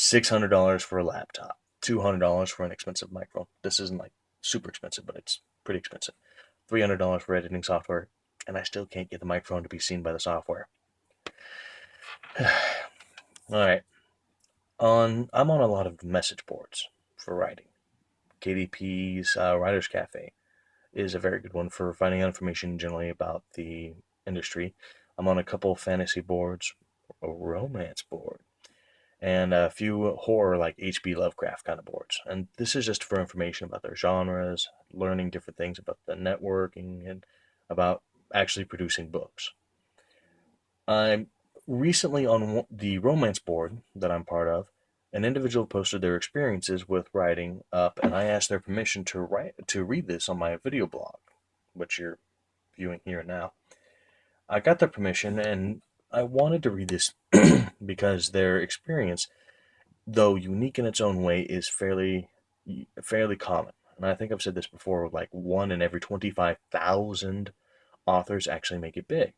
$600 for a laptop, $200 for an expensive microphone. This isn't like super expensive, but it's pretty expensive. $300 for editing software, and I still can't get the microphone to be seen by the software. All right. I'm on a lot of message boards for writing. KDP's Writers Cafe is a very good one for finding out information generally about the industry. I'm on a couple of fantasy boards, a romance board, and a few horror like H.P. Lovecraft kind of boards. And this is just for information about their genres, learning different things about the networking, and about actually producing books. I'm recently on the romance board that I'm part of. An individual posted their experiences with writing up, and I asked their permission to read this on my video blog, which you're viewing here now. I got their permission, and I wanted to read this because their experience, though unique in its own way, is fairly common. And I think I've said this before, like one in every 25,000 authors actually make it big.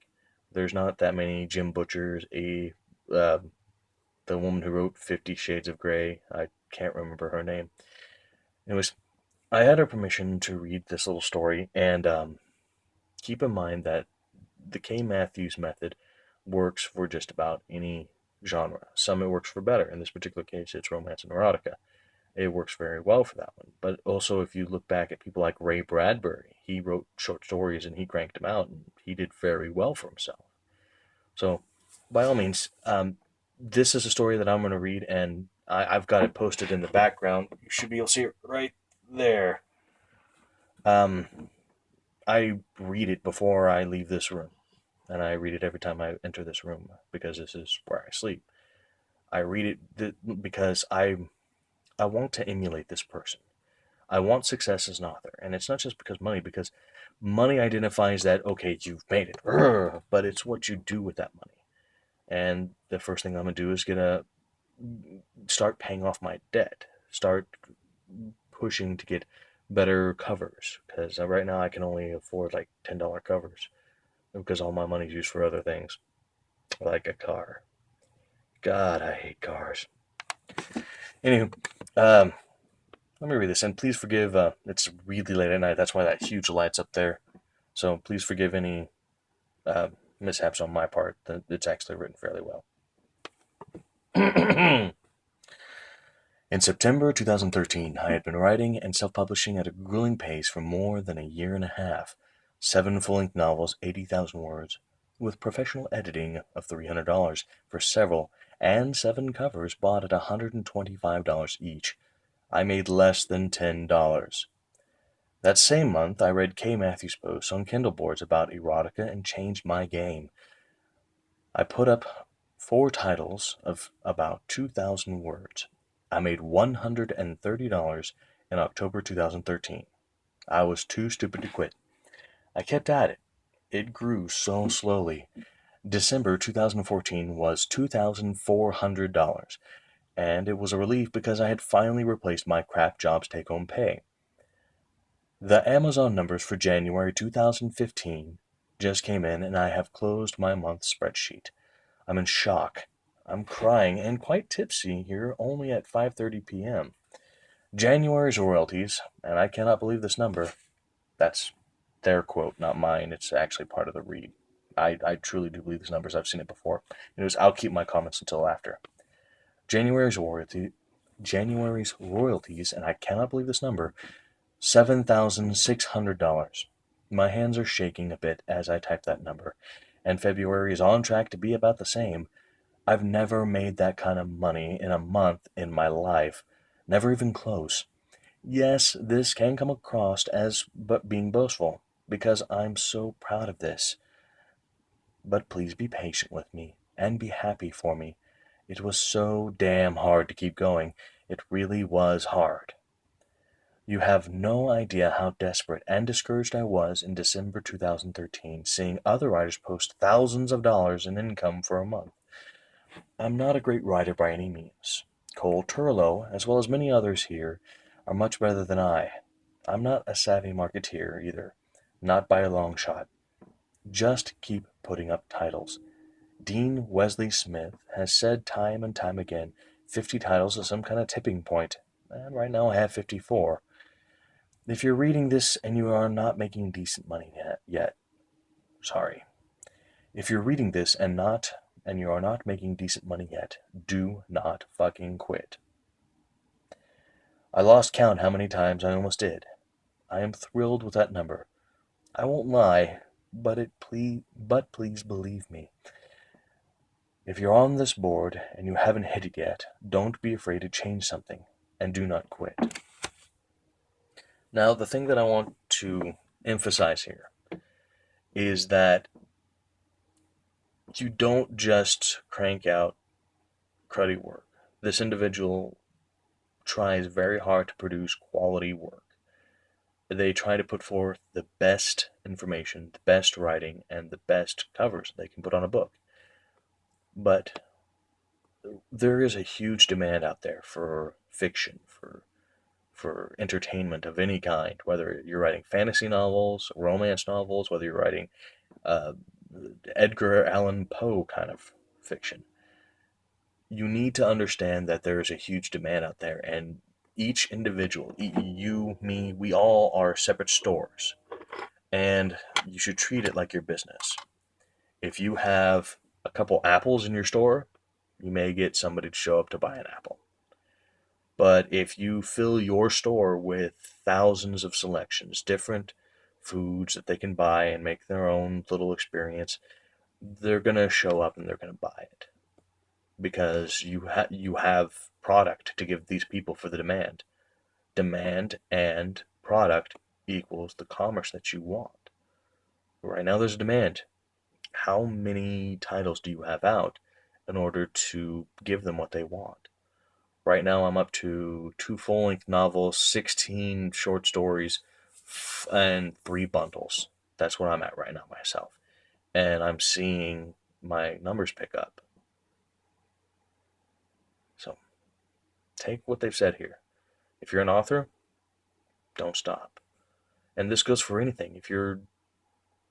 There's not that many Jim Butchers, uh, the woman who wrote 50 Shades of Grey. I can't remember her name. It was I had her permission to read this little story, and keep in mind that the K. Matthews method works for just about any genre. Some it works for better. In this particular case, it's romance and erotica. It works very well for that one. But also, if you look back at people like Ray Bradbury, he wrote short stories and he cranked them out, and he did very well for himself. So, by all means, this is a story that I'm going to read, and I've got it posted in the background. You should be able to see it right there. Um, I read it before I leave this room, and I read it every time I enter this room because this is where I sleep. I read it because I want to emulate this person. I want success as an author, and it's not just because money identifies that okay, you've made it, but it's what you do with that money. And the first thing I'm gonna do is gonna start paying off my debt, start pushing to get better covers because right now I can only afford like $10 covers because all my money's used for other things like a car. God, I hate cars. Anywho, um, let me read this, and please forgive. It's really late at night. That's why that huge light's up there. So please forgive any uh, mishaps on my part. It's actually written fairly well. In September 2013, I had been writing and self-publishing at a grueling pace for more than a year and a half. 7 full-length novels, 80,000 words, with professional editing of $300 for several, and 7 covers bought at $125 each. I made less than $10. That same month, I read K. Matthews' posts on Kindle boards about erotica and changed my game. I put up 4 titles of about 2,000 words. I made $130 in October 2013. I was too stupid to quit. I kept at it. It grew so slowly. December 2014 was $2,400, and it was a relief because I had finally replaced my crap job's take home pay. The Amazon numbers for January 2015 just came in, and I have closed my month spreadsheet. I'm in shock. I'm crying and quite tipsy here only at 5:30 p.m. January's royalties, and I cannot believe this number. That's their quote, not mine. It's actually part of the read. I truly do believe these numbers. I've seen it before. I'll keep my comments until after. January's royalty, January's royalties, and I cannot believe this number, $7,600. My hands are shaking a bit as I type that number, and February is on track to be about the same. I've never made that kind of money in a month in my life, never even close. Yes, this can come across as but being boastful, because I'm so proud of this. But please be patient with me and be happy for me. It was so damn hard to keep going. It really was hard. You have no idea how desperate and discouraged I was in December 2013, seeing other writers post thousands of dollars in income for a month. I'm not a great writer by any means. Cole Turlow, as well as many others here, are much better than I. I'm not a savvy marketeer either, not by a long shot. Just keep putting up titles. Dean Wesley Smith has said time and time again, 50 titles is some kind of tipping point. And right now I have 54. If you're reading this and you are not making decent money yet, sorry. If you're reading this and you are not making decent money yet, do not fucking quit. I lost count how many times I almost did. I am thrilled with that number. I won't lie, but please believe me. If you're on this board and you haven't hit it yet, don't be afraid to change something, and do not quit. Now, the thing that I want to emphasize here is that you don't just crank out cruddy work. This individual tries very hard to produce quality work. They try to put forth the best information, the best writing, and the best covers they can put on a book. But there is a huge demand out there for fiction, for entertainment of any kind, whether you're writing fantasy novels, romance novels, whether you're writing uh, Edgar Allan Poe kind of fiction. You need to understand that there is a huge demand out there, and each individual, you, me, we all are separate stores, and you should treat it like your business. If you have a couple apples in your store, you may get somebody to show up to buy an apple. But if you fill your store with thousands of selections, different foods that they can buy and make their own little experience, they're going to show up and they're going to buy it because you have product to give these people for the demand. Demand and product equals the commerce that you want. Right now there's a demand. How many titles do you have out in order to give them what they want? Right now I'm up to 2 full-length novels, 16 short stories, and 3 bundles. That's where I'm at right now myself. And I'm seeing my numbers pick up. So take what they've said here. If you're an author, don't stop. And this goes for anything. If you're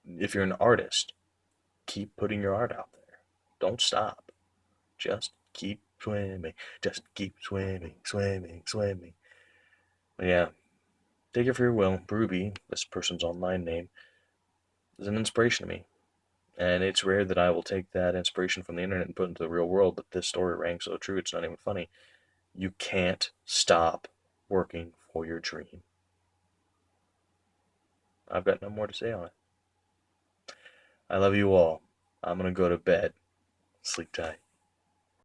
an artist, keep putting your art out there. Don't stop. Just keep swimming. Just keep swimming, swimming, swimming. But yeah, take it for your will. Ruby, this person's online name, is an inspiration to me. And it's rare that I will take that inspiration from the internet and put it into the real world, but this story rang so true, it's not even funny. You can't stop working for your dream. I've got no more to say on it. I love you all. I'm going to go to bed. Sleep tight.